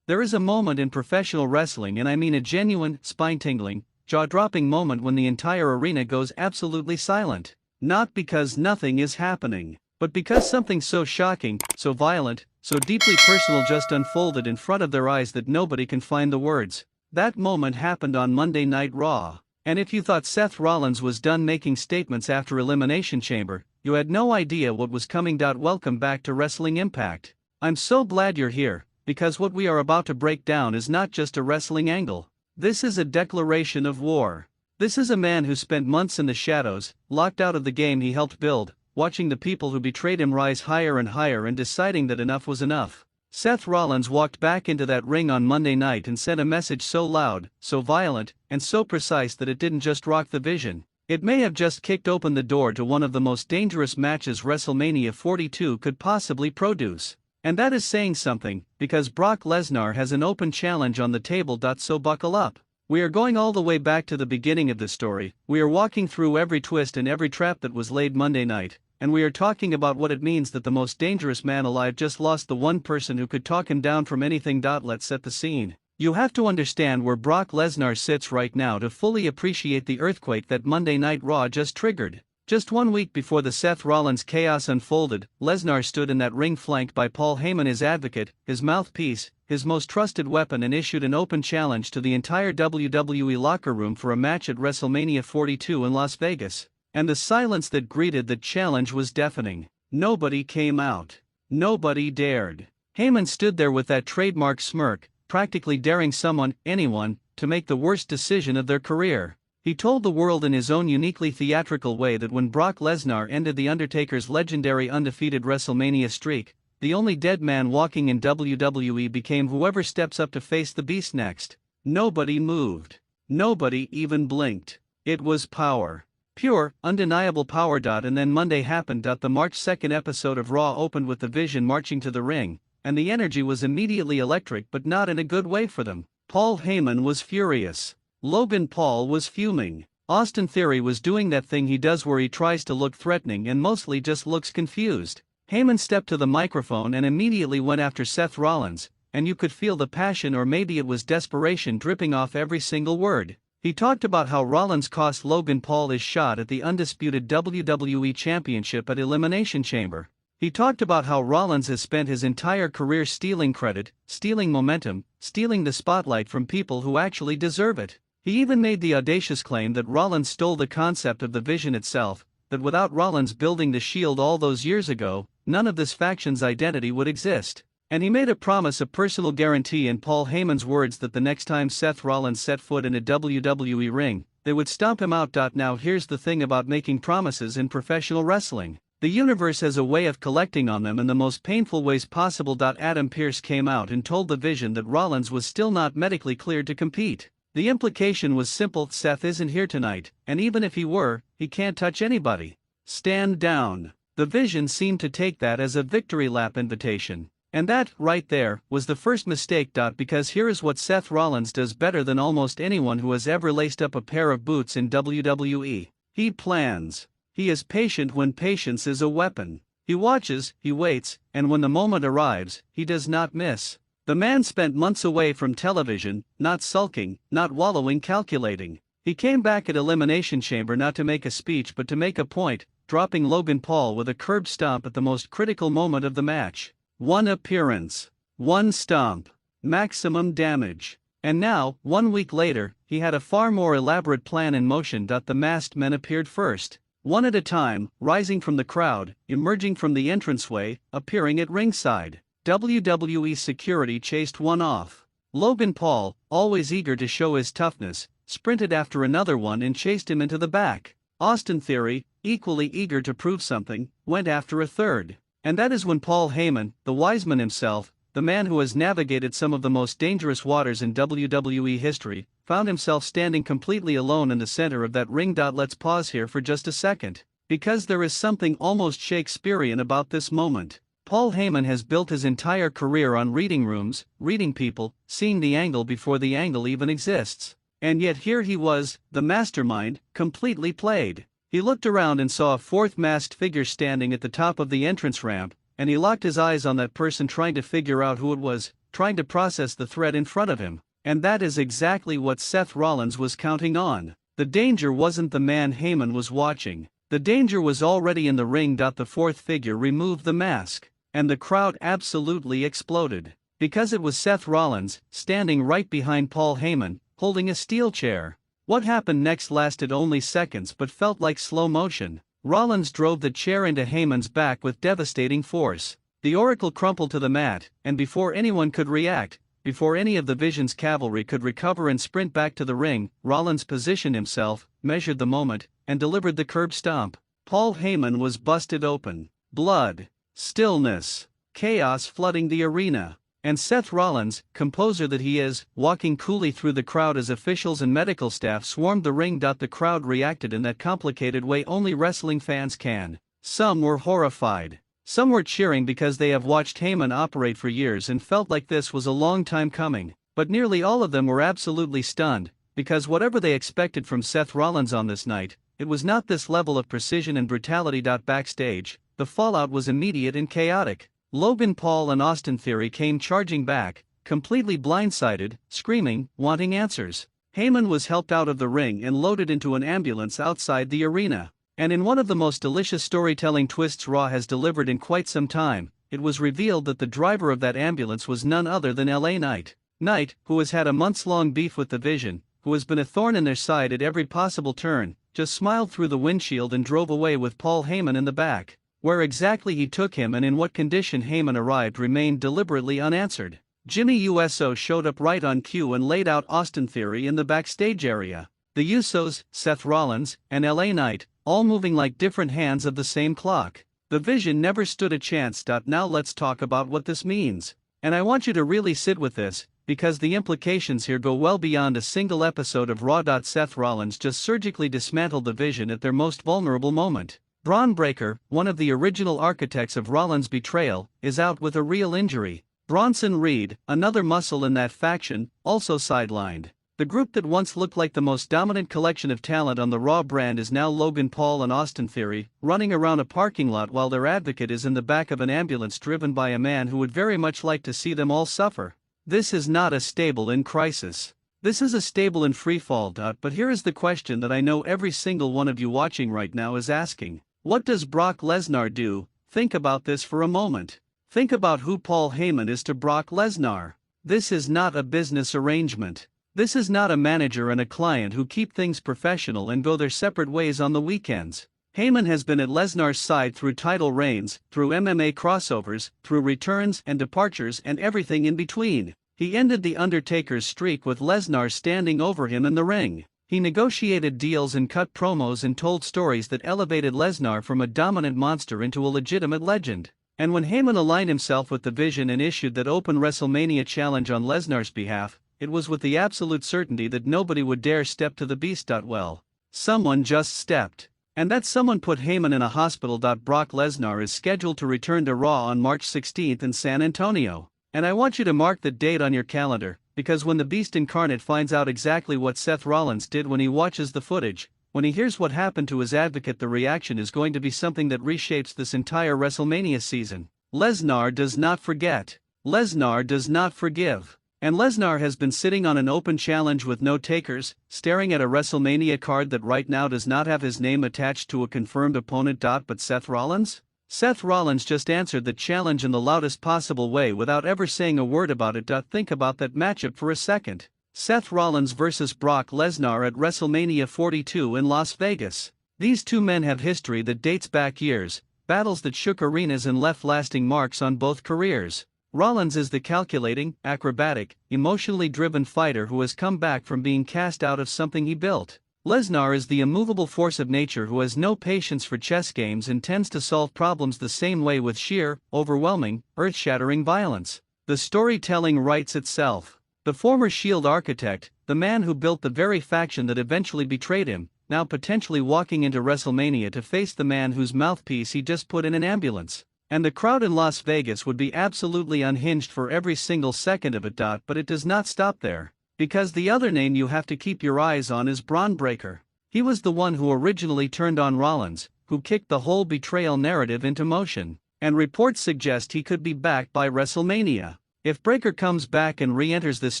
There is a moment in professional wrestling, and I mean a genuine, spine-tingling, jaw-dropping moment when the entire arena goes absolutely silent. Not because nothing is happening, but because something so shocking, so violent, so deeply personal just unfolded in front of their eyes that nobody can find the words. That moment happened on Monday Night Raw. And if you thought Seth Rollins was done making statements after Elimination Chamber, you had no idea what was coming. Welcome back to Wrestling Impact. I'm so glad you're here, because what we are about to break down is not just a wrestling angle. This is a declaration of war. This is a man who spent months in the shadows, locked out of the game he helped build, watching the people who betrayed him rise higher and higher and deciding that enough was enough. Seth Rollins walked back into that ring on Monday night and sent a message so loud, so violent, and so precise that it didn't just rock the vision. It may have just kicked open the door to one of the most dangerous matches WrestleMania 42 could possibly produce. And that is saying something, because Brock Lesnar has an open challenge on the table. So buckle up. We are going all the way back to the beginning of the story. We are walking through every twist and every trap that was laid Monday night. And we are talking about what it means that the most dangerous man alive just lost the one person who could talk him down from anything. Let's set the scene. You have to understand where Brock Lesnar sits right now to fully appreciate the earthquake that Monday Night Raw just triggered. Just 1 week before the Seth Rollins chaos unfolded, Lesnar stood in that ring flanked by Paul Heyman, his advocate, his mouthpiece, his most trusted weapon, and issued an open challenge to the entire WWE locker room for a match at WrestleMania 42 in Las Vegas. And the silence that greeted the challenge was deafening. Nobody came out. Nobody dared. Heyman stood there with that trademark smirk, practically daring someone, anyone, to make the worst decision of their career. He told the world in his own uniquely theatrical way that when Brock Lesnar ended The Undertaker's legendary undefeated WrestleMania streak, the only dead man walking in WWE became whoever steps up to face the Beast next. Nobody moved. Nobody even blinked. It was power. Pure, undeniable power. And then Monday happened. The March 2nd episode of Raw opened with the Vision marching to the ring, and the energy was immediately electric, but not in a good way for them. Paul Heyman was furious. Logan Paul was fuming. Austin Theory was doing that thing he does where he tries to look threatening and mostly just looks confused. Heyman stepped to the microphone and immediately went after Seth Rollins, and you could feel the passion, or maybe it was desperation, dripping off every single word. He talked about how Rollins cost Logan Paul his shot at the undisputed WWE Championship at Elimination Chamber. He talked about how Rollins has spent his entire career stealing credit, stealing momentum, stealing the spotlight from people who actually deserve it. He even made the audacious claim that Rollins stole the concept of the Vision itself, that without Rollins building the Shield all those years ago, none of this faction's identity would exist. And he made a promise, a personal guarantee in Paul Heyman's words, that the next time Seth Rollins set foot in a WWE ring, they would stomp him out. Now here's the thing about making promises in professional wrestling. The universe has a way of collecting on them in the most painful ways possible. Adam Pearce came out and told the Vision that Rollins was still not medically cleared to compete. The implication was simple: Seth isn't here tonight, and even if he were, he can't touch anybody. Stand down. The Vision seemed to take that as a victory lap invitation. And that, right there, was the first mistake. Because here is what Seth Rollins does better than almost anyone who has ever laced up a pair of boots in WWE. He plans. He is patient when patience is a weapon. He watches, he waits, and when the moment arrives, he does not miss. The man spent months away from television, not sulking, not wallowing, calculating. He came back at Elimination Chamber not to make a speech but to make a point, dropping Logan Paul with a curb stomp at the most critical moment of the match. One appearance. One stomp. Maximum damage. And now, 1 week later, he had a far more elaborate plan in motion. The masked men appeared first. One at a time, rising from the crowd, emerging from the entranceway, appearing at ringside. WWE security chased one off. Logan Paul, always eager to show his toughness, sprinted after another one and chased him into the back. Austin Theory, equally eager to prove something, went after a third. And that is when Paul Heyman, the wise man himself, the man who has navigated some of the most dangerous waters in WWE history, found himself standing completely alone in the center of that ring. Let's pause here for just a second, because there is something almost Shakespearean about this moment. Paul Heyman has built his entire career on reading rooms, reading people, seeing the angle before the angle even exists. And yet here he was, the mastermind, completely played. He looked around and saw a fourth masked figure standing at the top of the entrance ramp, and he locked his eyes on that person, trying to figure out who it was. trying to process the threat in front of him. And that is exactly what Seth Rollins was counting on. The danger wasn't the man Heyman was watching. The danger was already in the ring. The fourth figure removed the mask, and the crowd absolutely exploded. Because it was Seth Rollins, standing right behind Paul Heyman, holding a steel chair. What happened next lasted only seconds but felt like slow motion. Rollins drove the chair into Heyman's back with devastating force. The Oracle crumpled to the mat, and before anyone could react, before any of the Vision's cavalry could recover and sprint back to the ring, Rollins positioned himself, measured the moment, and delivered the curb stomp. Paul Heyman was busted open. Blood, stillness, chaos flooding the arena. And Seth Rollins, composer that he is, walking coolly through the crowd as officials and medical staff swarmed the ring. The crowd reacted in that complicated way only wrestling fans can. Some were horrified. Some were cheering because they have watched Heyman operate for years and felt like this was a long time coming. But nearly all of them were absolutely stunned, because whatever they expected from Seth Rollins on this night, it was not this level of precision and brutality. Backstage, the fallout was immediate and chaotic. Logan Paul and Austin Theory came charging back, completely blindsided, screaming, wanting answers. Heyman was helped out of the ring and loaded into an ambulance outside the arena. And in one of the most delicious storytelling twists Raw has delivered in quite some time, it was revealed that the driver of that ambulance was none other than LA Knight. Knight, who has had a months-long beef with the Vision, who has been a thorn in their side at every possible turn, just smiled through the windshield and drove away with Paul Heyman in the back. Where exactly he took him and in what condition Heyman arrived remained deliberately unanswered. Jimmy Uso showed up right on cue and laid out Austin Theory in the backstage area. The Usos, Seth Rollins, and LA Knight, all moving like different hands of the same clock. The Vision never stood a chance. Now let's talk about what this means. And I want you to really sit with this, because the implications here go well beyond a single episode of Raw. Seth Rollins just surgically dismantled the Vision at their most vulnerable moment. Braun Breaker, one of the original architects of Rollins' betrayal, is out with a real injury. Bronson Reed, another muscle in that faction, also sidelined. The group that once looked like the most dominant collection of talent on the Raw brand is now Logan Paul and Austin Theory, running around a parking lot while their advocate is in the back of an ambulance driven by a man who would very much like to see them all suffer. This is not a stable in crisis. This is a stable in freefall. But here is the question that I know every single one of you watching right now is asking. What does Brock Lesnar do? Think about this for a moment. Think about who Paul Heyman is to Brock Lesnar. This is not a business arrangement. This is not a manager and a client who keep things professional and go their separate ways on the weekends. Heyman has been at Lesnar's side through title reigns, through MMA crossovers, through returns and departures and everything in between. He ended The Undertaker's streak with Lesnar standing over him in the ring. He negotiated deals and cut promos and told stories that elevated Lesnar from a dominant monster into a legitimate legend. And when Heyman aligned himself with the Vision and issued that open WrestleMania challenge on Lesnar's behalf, it was with the absolute certainty that nobody would dare step to the Beast. Well, someone just stepped. And that someone put Heyman in a hospital. Brock Lesnar is scheduled to return to Raw on March 16th in San Antonio. And I want you to mark the date on your calendar, because when the Beast Incarnate finds out exactly what Seth Rollins did when he watches the footage, when he hears what happened to his advocate, the reaction is going to be something that reshapes this entire WrestleMania season. Lesnar does not forget. Lesnar does not forgive. And Lesnar has been sitting on an open challenge with no takers, staring at a WrestleMania card that right now does not have his name attached to a confirmed opponent. But Seth Rollins? Seth Rollins just answered the challenge in the loudest possible way without ever saying a word about it. Think about that matchup for a second. Seth Rollins vs. Brock Lesnar at WrestleMania 42 in Las Vegas. These two men have history that dates back years, battles that shook arenas and left lasting marks on both careers. Rollins is the calculating, acrobatic, emotionally driven fighter who has come back from being cast out of something he built. Lesnar is the immovable force of nature who has no patience for chess games and tends to solve problems the same way, with sheer, overwhelming, earth-shattering violence. The storytelling writes itself. The former Shield architect, the man who built the very faction that eventually betrayed him, now potentially walking into WrestleMania to face the man whose mouthpiece he just put in an ambulance. And the crowd in Las Vegas would be absolutely unhinged for every single second of it. But it does not stop there. Because the other name you have to keep your eyes on is Braun Breaker. He was the one who originally turned on Rollins, who kicked the whole betrayal narrative into motion. And reports suggest he could be back by WrestleMania. If Breakker comes back and re-enters this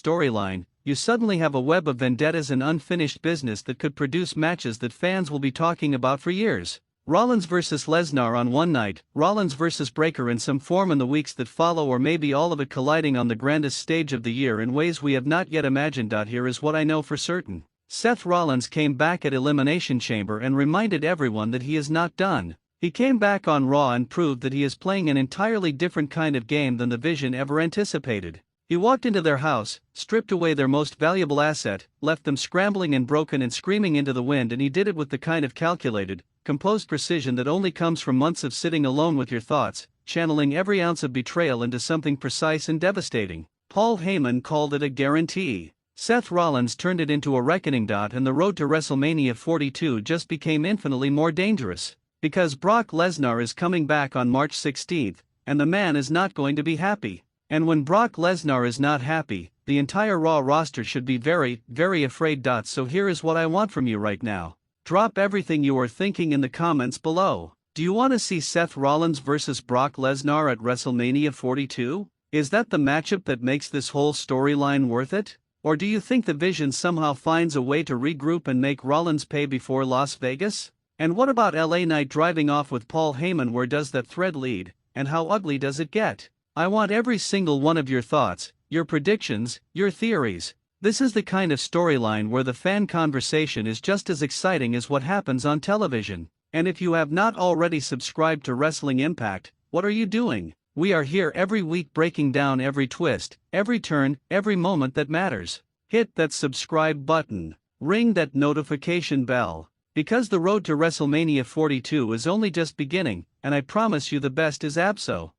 storyline, you suddenly have a web of vendettas and unfinished business that could produce matches that fans will be talking about for years. Rollins vs Lesnar on one night, Rollins vs Breakker in some form in the weeks that follow, or maybe all of it colliding on the grandest stage of the year in ways we have not yet imagined. Here is what I know for certain. Seth Rollins came back at Elimination Chamber and reminded everyone that he is not done. He came back on Raw and proved that he is playing an entirely different kind of game than the Vision ever anticipated. He walked into their house, stripped away their most valuable asset, left them scrambling and broken and screaming into the wind, and he did it with the kind of calculated, composed precision that only comes from months of sitting alone with your thoughts, channeling every ounce of betrayal into something precise and devastating. Paul Heyman called it a guarantee. Seth Rollins turned it into a reckoning. And the road to WrestleMania 42 just became infinitely more dangerous. Because Brock Lesnar is coming back on March 16th, and the man is not going to be happy. And when Brock Lesnar is not happy, the entire Raw roster should be very, very afraid. So here is what I want from you right now. Drop everything you are thinking in the comments below. Do you want to see Seth Rollins vs Brock Lesnar at WrestleMania 42? Is that the matchup that makes this whole storyline worth it? Or do you think the Vision somehow finds a way to regroup and make Rollins pay before Las Vegas? And what about LA Knight driving off with Paul Heyman? Where does that thread lead, and how ugly does it get? I want every single one of your thoughts, your predictions, your theories. This is the kind of storyline where the fan conversation is just as exciting as what happens on television. And if you have not already subscribed to Wrestling Impact, what are you doing? We are here every week breaking down every twist, every turn, every moment that matters. Hit that subscribe button. Ring that notification bell. Because the road to WrestleMania 42 is only just beginning, and I promise you the best is abso.